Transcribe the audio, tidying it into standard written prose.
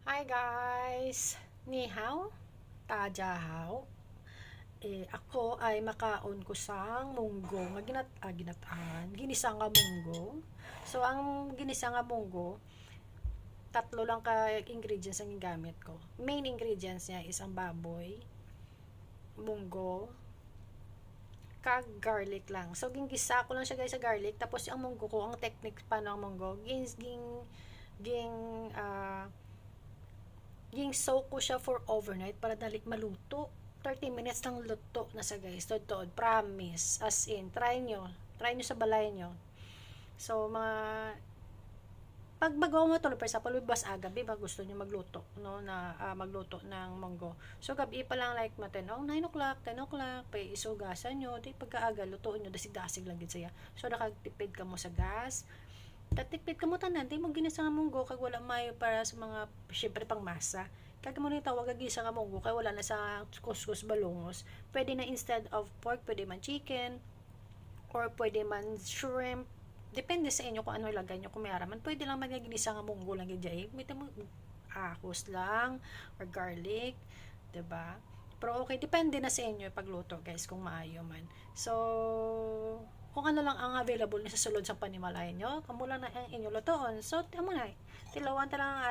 Hi guys! Ni hao, taja hao. Ako ay makaon ko sang munggo nga ginataan, ginisa nga munggo. So ang ginisa nga munggo, tatlo lang ka ingredients ang gamit ko. Main ingredients niya is ang baboy, munggo, kag garlic lang. So gingisa ko lang siya guys sa garlic, tapos ang munggo ko, ang technique pa ng munggo, ging ah ging soak ko siya for overnight para dali maluto. 30 minutes lang luto na sa guys. Totoo, promise. As in, try nyo. Try nyo sa balay nyo. So, mga pag magawa mo to, for example, bas gabi ba gusto niyo magluto, no, na magluto ng munggo. So, gabi pa lang like 10 o 9 o'clock, 10 o'clock, pa isugasan nyo, di pagkaaga, lutuin nyo, dasig-dasig lang din siya. So, nakagtipid ka mo sa gas, tatipid ka mo tanan, di mo ginisa nga munggo, kag wala mayo para sa mga, syempre pang masa. Kag mo rin tawag gisa nga munggo, kay wala na sa kuskus balungos. Pwede na instead of pork, pwede man chicken, or pwede man shrimp, depende sa inyo kung ano ilagay nyo. Kung may araman, pwede lang magiginisa nga munggo lang yung jay. May mo ahos lang or garlic, 'di ba? Pero okay, depende na sa inyo pagluto, guys, kung maayo man. So, kung ano lang ang available ni sa sulod sa panimalay nyo, kamo lang na ang inyo lutoon. So, tamo na. Tilawan ta lang ang